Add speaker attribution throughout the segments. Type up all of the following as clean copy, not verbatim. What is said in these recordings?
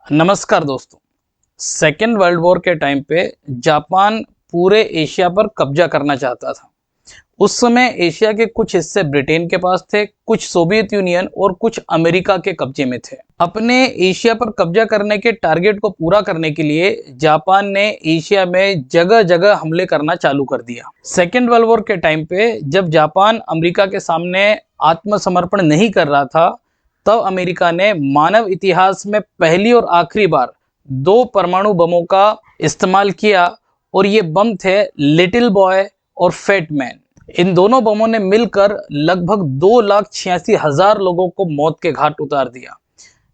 Speaker 1: नमस्कार दोस्तों। Second world war के टाइम पे जापान पूरे एशिया पर कब्जा करना चाहता था। उस समय एशिया के कुछ हिस्से ब्रिटेन के पास थे, कुछ सोवियत यूनियन और कुछ अमेरिका के कब्जे में थे। अपने एशिया पर कब्जा करने के टारगेट को पूरा करने के लिए जापान ने एशिया में जगह जगह हमले करना चालू कर दिया। सेकेंड वर्ल्ड वॉर के टाइम पे जब जापान अमेरिका के सामने आत्मसमर्पण नहीं कर रहा था, तब अमेरिका ने मानव इतिहास में पहली और आखिरी बार 2 परमाणु बमों का इस्तेमाल किया और ये बम थे लिटिल बॉय और फैट मैन। इन दोनों बमों ने मिलकर लगभग 2,86,000 लोगों को मौत के घाट उतार दिया।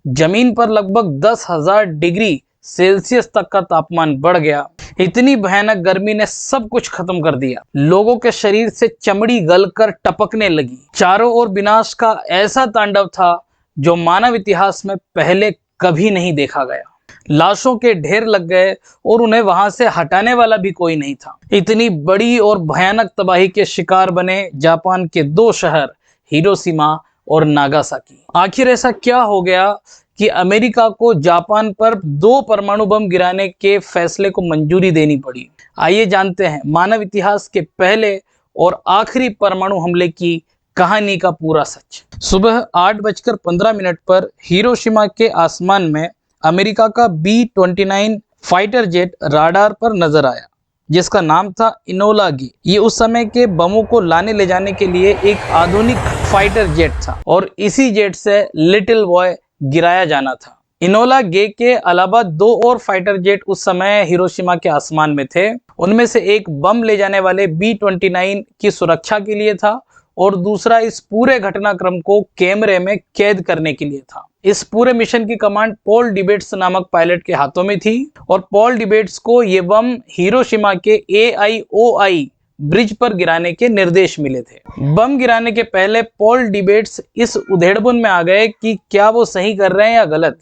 Speaker 1: जमीन पर लगभग 10,000 डिग्री सेल्सियस तक का तापमान बढ़ गया। इतनी भयानक गर्मी ने सब कुछ खत्म कर दिया। लोगों के शरीर से चमड़ी गलकर टपकने लगी। चारों ओर विनाश का ऐसा तांडव था जो मानव इतिहास में पहले कभी नहीं देखा गया। लाशों के ढेर लग गए और उन्हें वहां से हटाने वाला भी कोई नहीं था। इतनी बड़ी और भयानक तबाही के शिकार बने जापान के 2 शहर हिरोशिमा और नागासाकी। आखिर ऐसा क्या हो गया कि अमेरिका को जापान पर 2 परमाणु बम गिराने के फैसले को मंजूरी देनी पड़ी? आइए जानते हैं मानव इतिहास के पहले और आखिरी परमाणु हमले की कहानी का पूरा सच। सुबह 8:15 पर हिरोशिमा के आसमान में अमेरिका का B-29 फाइटर जेट राडार पर नजर आया, जिसका नाम था इनोला गे। ये उस समय के बमों को लाने ले जाने के लिए एक आधुनिक फाइटर जेट था और इसी जेट से लिटिल बॉय गिराया जाना था। इनोला गे के अलावा 2 और फाइटर जेट उस समय हिरोशिमा के आसमान में थे। उनमें से एक बम ले जाने वाले B-29 की सुरक्षा के लिए था और दूसरा इस पूरे घटनाक्रम को कैमरे में कैद करने के लिए था। इस पूरे मिशन की कमांड पॉल डिबेट्स नामक पायलट के हाथों में थी और पॉल डिबेट्स को ये बम हिरोशिमा के AIOI ब्रिज पर गिराने के निर्देश मिले थे। बम गिराने के पहले पॉल डिबेट्स इस उधेड़बुन में आ गए कि क्या वो सही कर रहे हैं या गलत।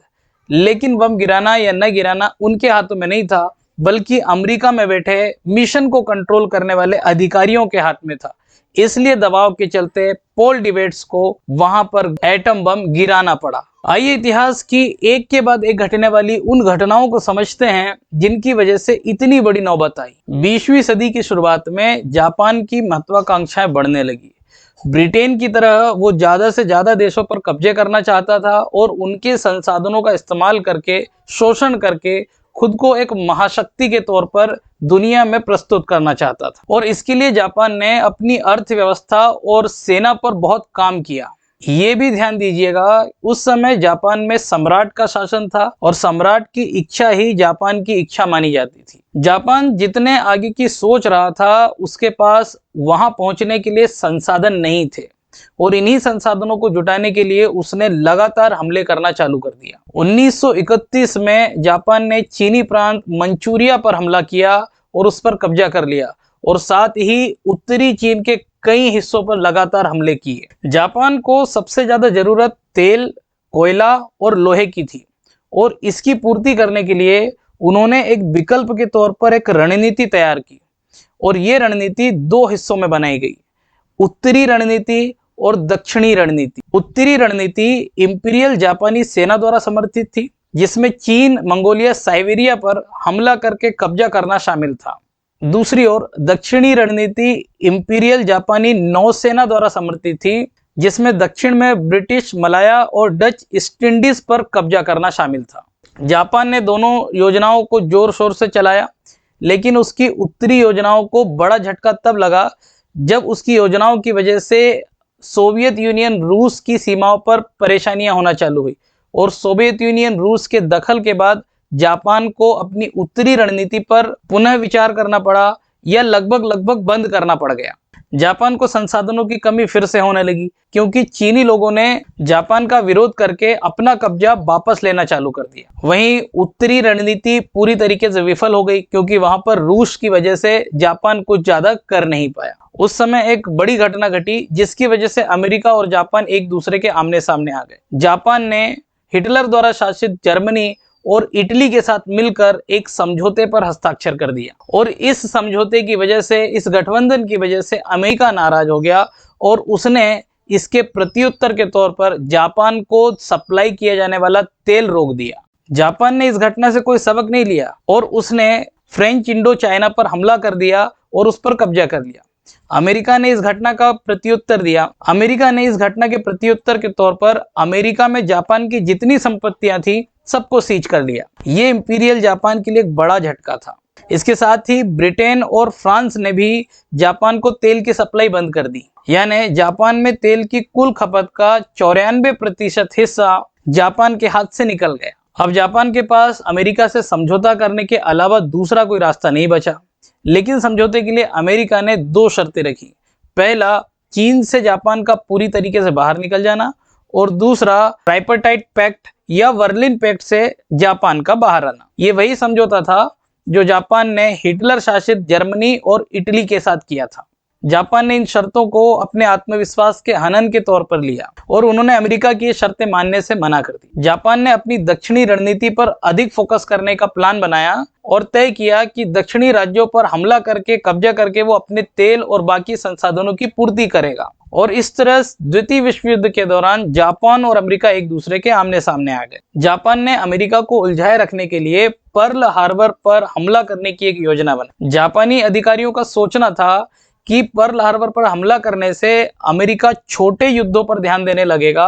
Speaker 1: लेकिन बम गिराना या न गिराना उनके हाथों में नहीं था, बल्कि अमेरिका में बैठे मिशन को कंट्रोल करने वाले अधिकारियों के हाथ में था। इसलिए दबाव के चलते पॉल डिबेट्स को वहां पर एटम बम गिराना पड़ा। आइए इतिहास की एक के बाद एक घटने वाली उन घटनाओं को समझते हैं जिनकी वजह से इतनी बड़ी नौबत आई। 20वीं सदी की शुरुआत में जापान की महत्वाकांक्षाएं बढ़ने लगी। ब्रिटेन की तरह वो ज्यादा से ज्यादा देशों पर कब्जे करना चाहता था और उनके संसाधनों का इस्तेमाल करके, शोषण करके खुद को एक महाशक्ति के तौर पर दुनिया में प्रस्तुत करना चाहता था। और इसके लिए जापान ने अपनी अर्थव्यवस्था और सेना पर बहुत काम किया। ये भी ध्यान दीजिएगा, उस समय जापान में सम्राट का शासन था और सम्राट की इच्छा ही जापान की इच्छा मानी जाती थी। जापान जितने आगे की सोच रहा था, उसके पास वहां पहुंचने के लिए संसाधन नहीं थे और इन्हीं संसाधनों को जुटाने के लिए उसने लगातार हमले करना चालू कर दिया। 1931 में जापान ने चीनी प्रांत मंचूरिया पर हमला किया और उस पर कब्जा कर लिया और साथ ही उत्तरी चीन के कई हिस्सों पर लगातार हमले किए। जापान को सबसे ज्यादा जरूरत तेल, कोयला और लोहे की थी और इसकी पूर्ति करने के लिए उन्होंने एक विकल्प के तौर पर एक रणनीति तैयार की और ये रणनीति 2 हिस्सों में बनाई गई, उत्तरी रणनीति और दक्षिणी रणनीति। उत्तरी रणनीति इंपीरियल जापानी सेना द्वारा समर्थित थी, जिसमें चीन, मंगोलिया, साइबेरिया पर हमला करके कब्जा करना शामिल था। दूसरी ओर दक्षिणी रणनीति इंपीरियल जापानी नौसेना द्वारा समर्थित थी, जिसमें दक्षिण में ब्रिटिश, मलाया और डच ईस्ट इंडीज पर कब्जा करना शामिल था। जापान ने दोनों योजनाओं को जोर शोर से चलाया, लेकिन उसकी उत्तरी योजनाओं को बड़ा झटका तब लगा जब उसकी योजनाओं की वजह से सोवियत यूनियन रूस की सीमाओं पर परेशानियां होना चालू हुई और सोवियत यूनियन रूस के दखल के बाद जापान को अपनी उत्तरी रणनीति पर पुनः विचार करना पड़ा या लगभग बंद करना पड़ गया। जापान को संसाधनों की कमी फिर से होने लगी क्योंकि चीनी लोगों ने जापान का विरोध करके अपना कब्जा वापस लेना चालू कर दिया। वहीं उत्तरी रणनीति पूरी तरीके से विफल हो गई क्योंकि वहां पर रूस की वजह से जापान कुछ ज्यादा कर नहीं पाया। उस समय एक बड़ी घटना घटी जिसकी वजह से अमेरिका और जापान एक दूसरे के आमने सामने आ गए। जापान ने हिटलर द्वारा शासित जर्मनी और इटली के साथ मिलकर एक समझौते पर हस्ताक्षर कर दिया और इस समझौते की वजह से, इस गठबंधन की वजह से अमेरिका नाराज हो गया और उसने इसके प्रत्युत्तर के तौर पर जापान को सप्लाई किया जाने वाला तेल रोक दिया। जापान ने इस घटना से कोई सबक नहीं लिया और उसने फ्रेंच इंडो चाइना पर हमला कर दिया और उस पर कब्जा कर लिया। अमेरिका ने इस घटना का प्रत्युत्तर दिया। अमेरिका ने इस घटना के प्रत्युत्तर के तौर पर अमेरिका में जापान की जितनी संपत्तियां थी सबको सीज कर लिया। ये इंपीरियल जापान के लिए एक बड़ा झटका था। इसके साथ ही ब्रिटेन और फ्रांस ने भी जापान को तेल की सप्लाई बंद कर दी, यानी जापान में तेल की कुल खपत का 94% हिस्सा जापान के हाथ से निकल गया। अब जापान के पास अमेरिका से समझौता करने के अलावा दूसरा कोई रास्ता नहीं बचा, लेकिन समझौते के लिए अमेरिका ने 2 शर्तें रखी। पहला, चीन से जापान का पूरी तरीके से बाहर निकल जाना, और दूसरा, ट्राइपार्टाइट पैक्ट या वर्लिन पैक्ट से जापान का बाहर आना। ये वही समझौता था जो जापान ने हिटलर शासित जर्मनी और इटली के साथ किया था। जापान ने इन शर्तों को अपने आत्मविश्वास के हनन के तौर पर लिया और उन्होंने अमेरिका की ये शर्तें मानने से मना कर दी। जापान ने अपनी दक्षिणी रणनीति पर अधिक फोकस करने का प्लान बनाया और तय किया कि दक्षिणी राज्यों पर हमला करके कब्जा करके वो अपने तेल और बाकी संसाधनों की पूर्ति करेगा। और इस तरह द्वितीय विश्व युद्ध के दौरान जापान और अमेरिका एक दूसरे के आमने सामने आ गए। जापान ने अमेरिका को उलझाए रखने के लिए पर्ल हार्बर पर हमला करने की एक योजना बनाई। जापानी अधिकारियों का सोचना था कि पर्ल हार्बर पर हमला करने से अमेरिका छोटे युद्धों पर ध्यान देने लगेगा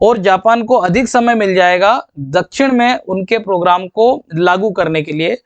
Speaker 1: और जापान को अधिक समय मिल जाएगा दक्षिण में उनके प्रोग्राम को लागू करने के लिए,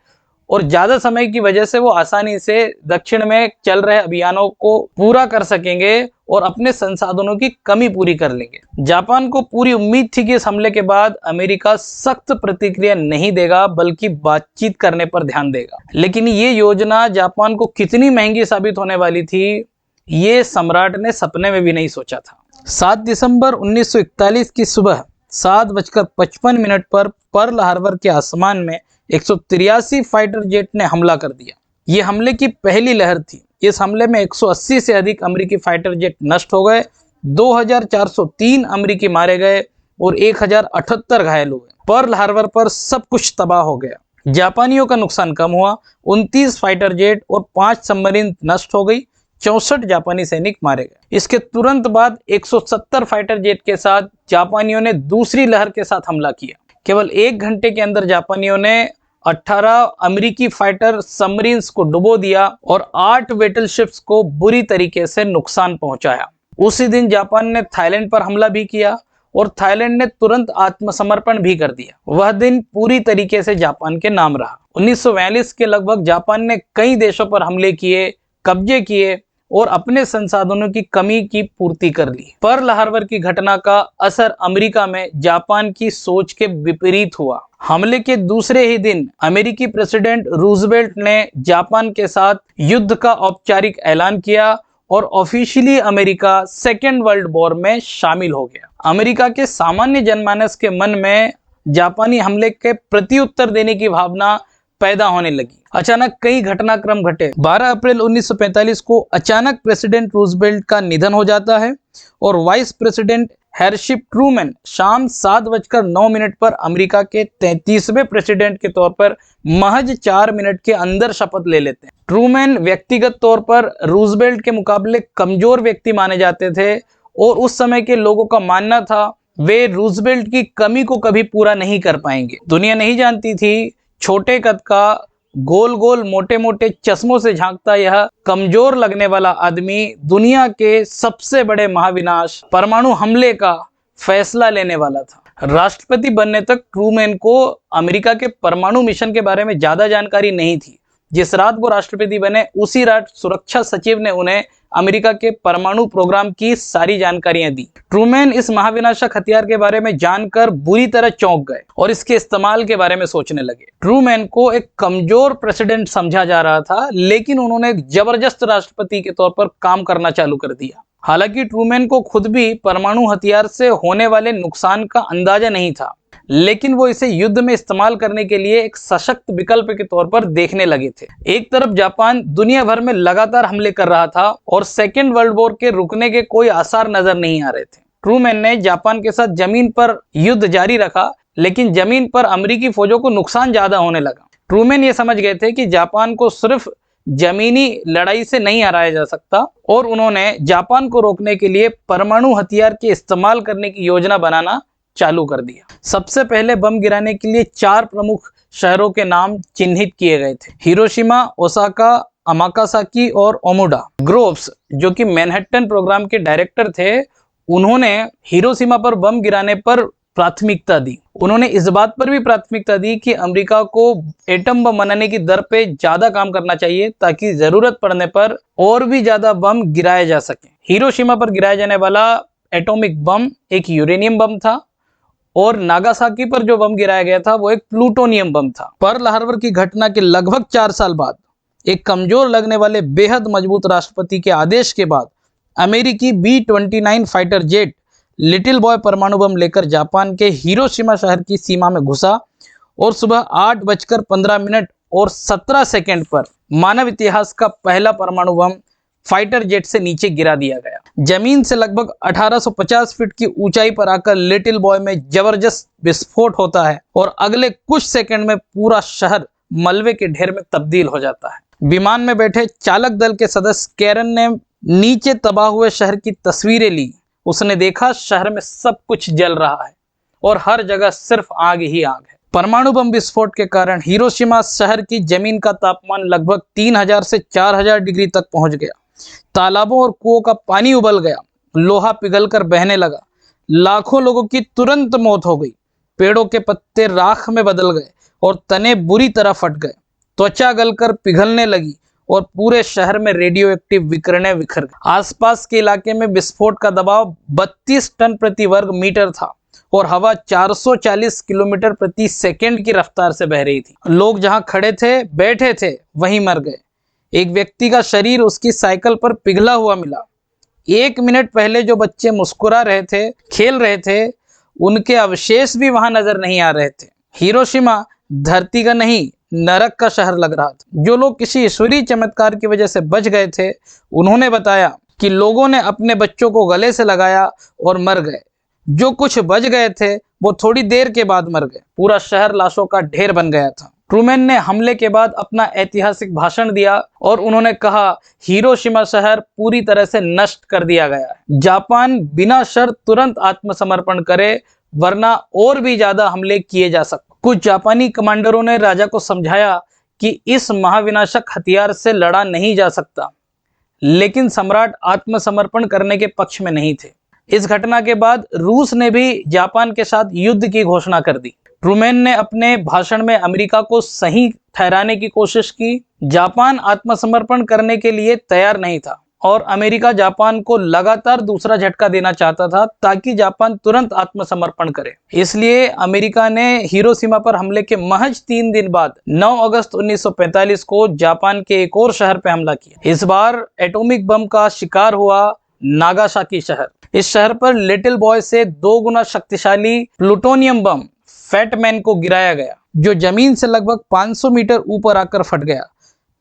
Speaker 1: और ज्यादा समय की वजह से वो आसानी से दक्षिण में चल रहे अभियानों को पूरा कर सकेंगे और अपने संसाधनों की कमी पूरी कर लेंगे। जापान को पूरी उम्मीद थी कि इस हमले के बाद अमेरिका सख्त प्रतिक्रिया नहीं देगा बल्कि बातचीत करने पर ध्यान देगा, लेकिन ये योजना जापान को कितनी महंगी साबित होने वाली थी ये सम्राट ने सपने में भी नहीं सोचा था। 7 दिसंबर 1941 की सुबह 7:55 पर पर्ल हार्बर के आसमान में 183 फाइटर जेट ने हमला कर दिया। ये हमले की पहली लहर थी। इस हमले में 180 से अधिक अमेरिकी फाइटर जेट नष्ट हो गए, 2403 अमेरिकी मारे गए और 1078 घायल हुए। पर्ल हार्बर पर सब कुछ तबाह हो गया। जापानियों का नुकसान कम हुआ, 29 फाइटर जेट और 5 सबमरीन नष्ट हो गई, 64 जापानी सैनिक मारे गए। इसके तुरंत बाद 170 फाइटर जेट के साथ जापानियों ने दूसरी लहर के साथ हमला किया। केवल 1 घंटे के अंदर जापानियों ने 18 अमेरिकी फाइटर सबमरीन्स को डुबो दिया और 8 बैटलशिप्स को बुरी तरीके से नुकसान पहुंचाया। उसी दिन जापान ने थाईलैंड पर हमला भी किया और थाईलैंड ने तुरंत आत्मसमर्पण भी कर दिया। वह दिन पूरी तरीके से जापान के नाम रहा। 1942 के लगभग जापान ने कई देशों पर हमले किए, कब्जे किए और अपने संसाधनों की कमी की पूर्ति कर ली। पर्ल हार्बर की घटना का असर अमेरिका में जापान की सोच के विपरीत हुआ। हमले के दूसरे ही दिन अमेरिकी प्रेसिडेंट रूजवेल्ट ने जापान के साथ युद्ध का औपचारिक ऐलान किया और officially America second world war में शामिल हो गया। अमेरिका के सामान्य जनमानस के मन में जापानी हमले के प्रत्युत्तर देने की भावना पैदा होने लगी। अचानक कई घटनाक्रम घटे। 12 अप्रैल 1945 को अचानक प्रेसिडेंट रूजवेल्ट का निधन हो जाता है और वाइस प्रेसिडेंट हेरशिप ट्रूमैन शाम 7:09 पर अमेरिका के 33वें प्रेसिडेंट के तौर पर महज 4 मिनट के अंदर शपथ ले लेते हैं। ट्रूमैन व्यक्तिगत तौर पर रूजवेल्ट के मुकाबले कमजोर व्यक्ति माने जाते थे और उस समय के लोगों का मानना था वे रूजवेल्ट की कमी को कभी पूरा नहीं कर पाएंगे। दुनिया नहीं जानती थी छोटे कद का, गोल गोल मोटे मोटे चश्मों से झांकता यह कमजोर लगने वाला आदमी दुनिया के सबसे बड़े महाविनाश परमाणु हमले का फैसला लेने वाला था। राष्ट्रपति बनने तक ट्रूमैन को अमेरिका के परमाणु मिशन के बारे में ज्यादा जानकारी नहीं थी। जिस रात वो राष्ट्रपति बने उसी रात सुरक्षा सचिव ने उन्हें अमेरिका के परमाणु प्रोग्राम की सारी जानकारियां दी। ट्रूमैन इस महाविनाशक हथियार के बारे में जानकर बुरी तरह चौंक गए और इसके इस्तेमाल के बारे में सोचने लगे। ट्रूमैन को एक कमजोर प्रेसिडेंट समझा जा रहा था, लेकिन उन्होंने एक जबरदस्त राष्ट्रपति के तौर पर काम करना चालू कर दिया। हालांकि ट्रूमैन को खुद भी परमाणु हथियार से होने वाले नुकसान का अंदाजा नहीं था, लेकिन वो इसे युद्ध में इस्तेमाल करने के लिए एक सशक्त विकल्प के तौर पर देखने लगे थे। एक तरफ जापान दुनिया भर में लगातार हमले कर रहा था और सेकेंड वर्ल्ड वॉर के रुकने के कोई आसार नजर नहीं आ रहे थे। ट्रूमैन ने जापान के साथ जमीन पर युद्ध जारी रखा, लेकिन जमीन पर अमेरिकी फौजों को नुकसान ज्यादा होने लगा। ट्रूमैन ये समझ गए थे कि जापान को सिर्फ जमीनी लड़ाई से नहीं हराया जा सकता और उन्होंने जापान को रोकने के लिए परमाणु हथियार के इस्तेमाल करने की योजना बनाना चालू कर दिया। सबसे पहले बम गिराने के लिए 4 प्रमुख शहरों के नाम चिन्हित किए गए थे, हिरोशिमा, ओसाका, अमाकासाकी और ओमोडा। ग्रोव्स, जो कि मैनहट्टन प्रोग्राम के डायरेक्टर थे, उन्होंने हिरोशिमा पर बम गिराने पर प्राथमिकता दी। उन्होंने इस बात पर भी प्राथमिकता दी कि अमेरिका को एटम बम बनाने की दर पे ज्यादा काम करना चाहिए ताकि जरूरत पड़ने पर और भी ज्यादा बम गिराए जा सके। हिरोशिमा पर गिराया जाने वाला एटॉमिक बम एक यूरेनियम बम था और नागासाकी पर जो बम गिराया गया था वो एक प्लूटोनियम बम था। पर्ल हार्बर की घटना के लगभग 4 साल बाद एक कमजोर लगने वाले बेहद मजबूत राष्ट्रपति के आदेश के बाद अमेरिकी B-29 fighter jet little boy परमाणु बम लेकर जापान के हिरोशिमा शहर की सीमा में घुसा और सुबह 8:15 और 17 सेकंड पर मानव इतिहास का पहला परमाणु बम फाइटर जेट से नीचे गिरा दिया गया। जमीन से लगभग 1850 फीट की ऊंचाई पर आकर लिटिल बॉय में जबरदस्त विस्फोट होता है और अगले कुछ सेकंड में पूरा शहर मलबे के ढेर में तब्दील हो जाता है। विमान में बैठे चालक दल के सदस्य कैरन ने नीचे तबाह हुए शहर की तस्वीरें ली। उसने देखा शहर में सब कुछ जल रहा है और हर जगह सिर्फ आग ही आग है। परमाणु बम विस्फोट के कारण हिरोशिमा शहर की जमीन का तापमान लगभग 3000 से 4000 डिग्री तक पहुंच गया। तालाबों और कुओं का पानी उबल गया, लोहा पिघलकर बहने लगा, लाखों लोगों की तुरंत मौत हो गई, पेड़ों के पत्ते राख में बदल गए और तने बुरी तरह फट गए, त्वचा गलकर पिघलने लगी और पूरे शहर में रेडियो एक्टिव विकिरणें बिखर गई। आसपास के इलाके में विस्फोट का दबाव 32 टन प्रति वर्ग मीटर था और हवा 440 किलोमीटर प्रति सेकंड की रफ्तार से बह रही थी। लोग जहां खड़े थे, बैठे थे, वहीं मर गए। एक व्यक्ति का शरीर उसकी साइकिल पर पिघला हुआ मिला। 1 मिनट पहले जो बच्चे मुस्कुरा रहे थे, खेल रहे थे, उनके अवशेष भी वहां नजर नहीं आ रहे थे। हिरोशिमा धरती का नहीं, नरक का शहर लग रहा था। जो लोग किसी ईश्वरीय चमत्कार की वजह से बच गए थे, उन्होंने बताया कि लोगों ने अपने बच्चों को गले से लगाया और मर गए। जो कुछ बच गए थे वो थोड़ी देर के बाद मर गए। पूरा शहर लाशों का ढेर बन गया था। ट्रूमैन ने हमले के बाद अपना ऐतिहासिक भाषण दिया और उन्होंने कहा, हिरोशिमा शहर पूरी तरह से नष्ट कर दिया गया है। जापान बिना शर्त तुरंत आत्मसमर्पण करे, वरना और भी ज्यादा हमले किए जा सकते। कुछ जापानी कमांडरों ने राजा को समझाया कि इस महाविनाशक हथियार से लड़ा नहीं जा सकता, लेकिन सम्राट आत्मसमर्पण करने के पक्ष में नहीं थे। इस घटना के बाद रूस ने भी जापान के साथ युद्ध की घोषणा कर दी। ट्रूमैन ने अपने भाषण में अमेरिका को सही ठहराने की कोशिश की। जापान आत्मसमर्पण करने के लिए तैयार नहीं था और अमेरिका जापान को लगातार दूसरा झटका देना चाहता था ताकि जापान तुरंत आत्मसमर्पण करे। इसलिए अमेरिका ने हिरोशिमा पर हमले के महज 3 दिन बाद 9 अगस्त 1945 को जापान के एक और शहर पर हमला किया। इस बार एटॉमिक बम का शिकार हुआ नागासाकी शहर। इस शहर पर लिटिल बॉय से 2 गुना शक्तिशाली प्लूटोनियम बम फैटमैन को गिराया गया, जो जमीन से लगभग 500 मीटर ऊपर आकर फट गया,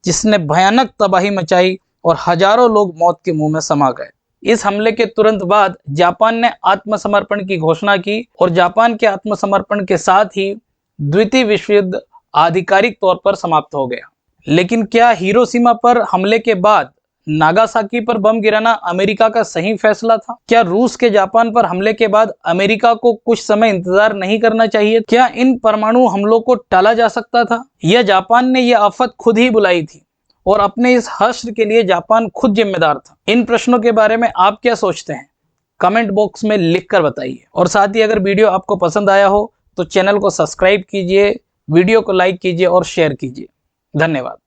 Speaker 1: जिसने भयानक तबाही मचाई और हजारों लोग मौत के मुंह में समा गए। इस हमले के तुरंत बाद जापान ने आत्मसमर्पण की घोषणा की और जापान के आत्मसमर्पण के साथ ही द्वितीय विश्व युद्ध आधिकारिक तौर पर समाप्त हो गया। लेकिन क्या हिरोशिमा पर हमले के बाद नागासाकी पर बम गिराना अमेरिका का सही फैसला था? क्या रूस के जापान पर हमले के बाद अमेरिका को कुछ समय इंतजार नहीं करना चाहिए? क्या इन परमाणु हमलों को टाला जा सकता था, या जापान ने यह आफत खुद ही बुलाई थी और अपने इस हश्र के लिए जापान खुद जिम्मेदार था? इन प्रश्नों के बारे में आप क्या सोचते हैं? कमेंट बॉक्स में लिखकर बताइए। और साथ ही अगर वीडियो आपको पसंद आया हो तो चैनल को सब्सक्राइब कीजिए, वीडियो को लाइक कीजिए और शेयर कीजिए। धन्यवाद।